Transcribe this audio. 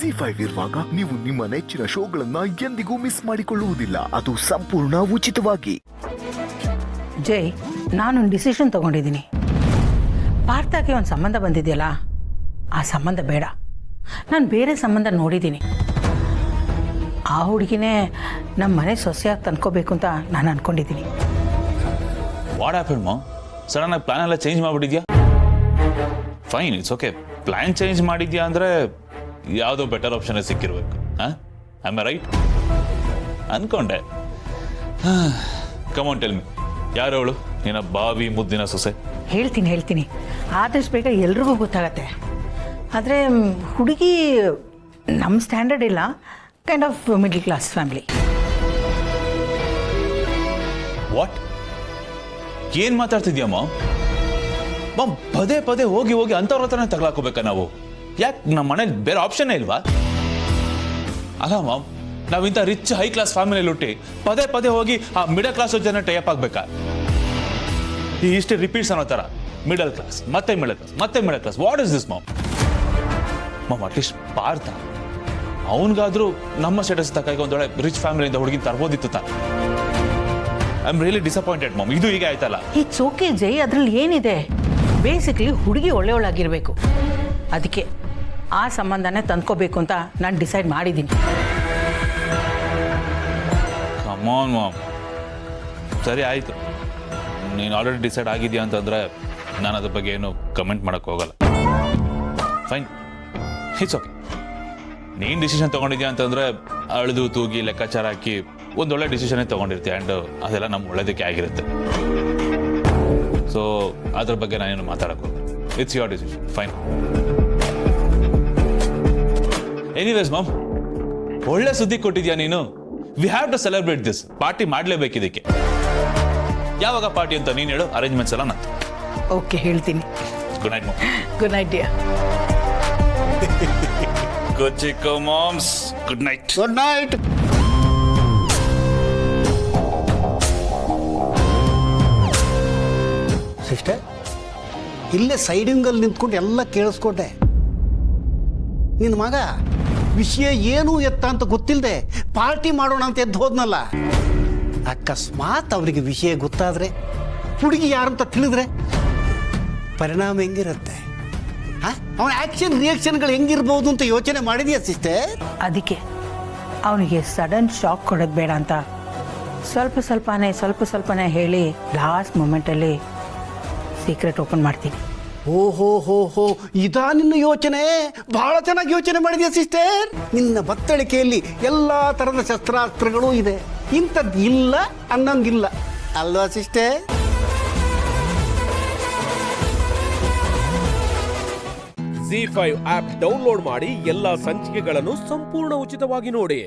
Z5 ಇರುವಾಗ ನೀವು ನಿಮ್ಮ ನೆಚ್ಚಿನ ಶೋಗಳನ್ನ ಎಂದಿಗೂ ಮಿಸ್ ಮಾಡಿಕೊಳ್ಳುವುದಿಲ್ಲ. ಅದು ಸಂಪೂರ್ಣ ಉಚಿತವಾಗಿ. ಜೈ, ನಾನೊಂದು ಡಿಸಿಷನ್ ತಗೊಂಡಿದ್ದೀನಿ. ಪಾರ್ಥಕ್ಕೆ ಒಂದು ಸಂಬಂಧ ಬಂದಿದೆಯಲ್ಲ, ಆ ಸಂಬಂಧ ಬೇಡ. ನಾನು ಬೇರೆ ಸಂಬಂಧ ನೋಡಿದ್ದೀನಿ. ಆ ಹುಡುಗಿನೇ ನಮ್ಮ ಮನೆ ಸೊಸೆಯಾಗಿ ತಂದ್ಕೋಬೇಕು ಅಂತ ನಾನು ಅನ್ಕೊಂಡಿದ್ದೀನಿ. What happen mom? ಸಡನ್ ಆಗಿ ಪ್ಲಾನ್ ಎಲ್ಲ ಚೇಂಜ್ ಮಾಡಿಬಿಟ್ಟಿದ್ಯಾ? Fine, it's okay. Plan change ಮಾಡಿದ್ಯಾ ಅಂದರೆ ಯಾವುದೋ ಬೆಟರ್ ಆಪ್ಷನ್ ಸಿಕ್ಕಿರ್ಬೇಕು. ಹಾಂ, ಐ ಆಮ್ ರೈಟ್ ಅನ್ಕೊಂಡೆ. ಕಮ್ ಆನ್ ಟೆಲ್ ಮಿ, ಯಾರು ಅವಳು ನಿನ್ನ ಬಾವಿ ಮುದ್ದಿನ ಸೊಸೆ? ಹೇಳ್ತೀನಿ ಆದಷ್ಟು ಬೇಗ ಎಲ್ರಿಗೂ ಗೊತ್ತಾಗತ್ತೆ. ಆದರೆ ಹುಡುಗಿ ನಮ್ಮ ಸ್ಟ್ಯಾಂಡರ್ಡ್ ಇಲ್ಲ, kind of middle class family. What? ಏನು ಮಾತಾಡ್ತಿದ್ಯಾ ಮಾಮ್? ಮಾಮ್, ಪದೇ ಪದೇ ಹೋಗಿ ಅಂಥವ್ರ ಹತ್ರನೇ ತಗಲಾಕೋಬೇಕಾ ನಾವು? ಯಾಕೆ ನಮ್ಮ ಮನೇಲಿ ಬೇರೆ ಆಪ್ಷನ್ನೇ ಇಲ್ವಾ? ಅಲ್ಲ ಮಾಮ್, ನಾವಿಂಥ ರಿಚ್ ಹೈ ಕ್ಲಾಸ್ ಫ್ಯಾಮಿಲಿಯಲ್ಲಿ ಹುಟ್ಟಿ ಪದೇ ಪದೇ ಹೋಗಿ ಆ ಮಿಡಲ್ ಕ್ಲಾಸ್ ಜನ ಟೈಪ್ ಆಗಬೇಕಾ? ಈ ಇಷ್ಟೇ ರಿಪೀಟ್ಸ್ ಅನ್ನೋ ಥರ ಮಿಡಲ್ ಕ್ಲಾಸ್ ಮತ್ತೆ ಮಿಡಲ್ ಕ್ಲಾಸ್ ಮತ್ತೆ middle class. What is this mom? Mom, at least Partha ಅವನಿಗಾದ್ರೂ ನಮ್ಮ ಸ್ಟೇಟಸ್ ತಕ್ಕಾಗಿ ಒಂದೊಳ್ಳೆ ರಿಚ್ ಫ್ಯಾಮಿಲಿಯಿಂದ ಹುಡುಗಿ ತರ್ಬೋದಿತ್ತು ತಾನೆ. I am really disappointed mom. ಇದು ಈಗ ಆಯ್ತಲ್ಲ. ಇಟ್ಸ್ ಓಕೆ ಜೈ, ಅದ್ರಲ್ಲಿ ಏನಿದೆ? ಬೇಸಿಕ್ಲಿ ಹುಡುಗಿ ಒಳ್ಳೆಯವಳಾಗಿರಬೇಕು. ಅದಕ್ಕೆ ಆ ಸಂಬಂಧನೇ ತಂದ್ಕೋಬೇಕು ಅಂತ ನಾನು ಡಿಸೈಡ್ ಮಾಡಿದ್ದೀನಿ. ಕಮ್ ಆನ್ ಮಾಮ್, ಸರಿ ಆಯಿತು. ನೀನು ಆಲ್ರೆಡಿ ಡಿಸೈಡ್ ಆಗಿದೆಯಾ ಅಂತಂದರೆ ನಾನು ಅದ್ರ ಬಗ್ಗೆ ಏನು ಕಮೆಂಟ್ ಮಾಡೋಕ್ಕೆ ಹೋಗಲ್ಲ. Fine, it's okay. ನೀನು ಡಿಸಿಷನ್ ತೊಗೊಂಡಿದ್ಯಾ ಅಂತಂದರೆ ಅಳೆದು ತೂಗಿ ಲೆಕ್ಕಾಚಾರ ಹಾಕಿ ಒಂದೊಳ್ಳೆ ಡಿಸಿಷನ್ನೇ ತೊಗೊಂಡಿರ್ತೀಯ. ಆ್ಯಂಡ್ ಅದೆಲ್ಲ ನಮ್ಮ ಒಳ್ಳೇದಕ್ಕೆ ಆಗಿರುತ್ತೆ. ಸೊ ಅದ್ರ ಬಗ್ಗೆ ನಾನೇನು ಮಾತಾಡೋಕ್ಕೆ ಹೋಗಲ್ಲ. It's your decision. Fine. Anyways mom, ಒಳ್ಳೆ ಸುದ್ದಿ ಕೊಟ್ಟಿದ್ಯಾ ನೀನು. We have to celebrate this. Party ಮಾಡಲೇಬೇಕು ಇದಕ್ಕೆ. ಯಾವಾಗ ಪಾರ್ಟಿ ಅಂತ ನೀನು ಹೇಳು, ಅರೇಂಜ್ಮೆಂಟ್ಸ್ ಎಲ್ಲ ನಂತು. ಓಕೆ, ಹೇಳ್ತೀನಿ. Good night mom. Good night dear. Good ಚಿಕ್ಕ moms. Good night. Good night. Sister, ಇಲ್ಲೇ ಸೈಡಿಂಗಲ್ಲಿ ನಿಂತ್ಕೊಂಡು ಎಲ್ಲ ಕೇಳಿಸ್ಕೊಟ್ಟೆ. ನಿನ್ನ ಮಗ ವಿಷಯ ಏನು ಎತ್ತ ಅಂತ ಗೊತ್ತಿಲ್ಲದೆ ಪಾರ್ಟಿ ಮಾಡೋಣ ಅಂತ ಎದ್ದು ಹೋದ್ನಲ್ಲ. ಅಕಸ್ಮಾತ್ ಅವರಿಗೆ ವಿಷಯ ಗೊತ್ತಾದರೆ, ಹುಡುಗಿ ಯಾರಂತ ತಿಳಿದ್ರೆ ಪರಿಣಾಮ ಹೆಂಗಿರುತ್ತೆ? ಅವನ ಆ್ಯಕ್ಷನ್ ರಿಯಾಕ್ಷನ್ಗಳು ಹೆಂಗಿರ್ಬೋದು ಅಂತ ಯೋಚನೆ ಮಾಡಿದೆಯಾ ಸಿಸ್ಟರ್? ಅದಕ್ಕೆ ಅವನಿಗೆ ಸಡನ್ ಶಾಕ್ ಕೊಡೋದು ಬೇಡ ಅಂತ ಸ್ವಲ್ಪ ಸ್ವಲ್ಪನೇ ಹೇಳಿ ಲಾಸ್ಟ್ ಮೂಮೆಂಟಲ್ಲಿ ಸೀಕ್ರೆಟ್ ಓಪನ್ ಮಾಡ್ತೀನಿ. ಓಹೋ, ಇದಾ ನಿನ್ನ ಯೋಚನೆ? ಬಹಳ ಚೆನ್ನಾಗಿ ಯೋಚನೆ ಮಾಡಿದ್ಯಾ ಸಿಸ್ಟರ್. ನಿನ್ನ ಬತ್ತಳಿಕೆಯಲ್ಲಿ ಎಲ್ಲ ಥರದ ಶಸ್ತ್ರಾಸ್ತ್ರಗಳೂ ಇದೆ. ಇಂಥದ್ದು ಇಲ್ಲ ಅನ್ನಂಗಿಲ್ಲ ಅಲ್ವಾ ಸಿಸ್ಟರ್? Z5 ಆಪ್ ಡೌನ್ಲೋಡ್ ಮಾಡಿ ಎಲ್ಲಾ ಸಂಚಿಕೆಗಳನ್ನು ಸಂಪೂರ್ಣ ಉಚಿತವಾಗಿ ನೋಡಿ.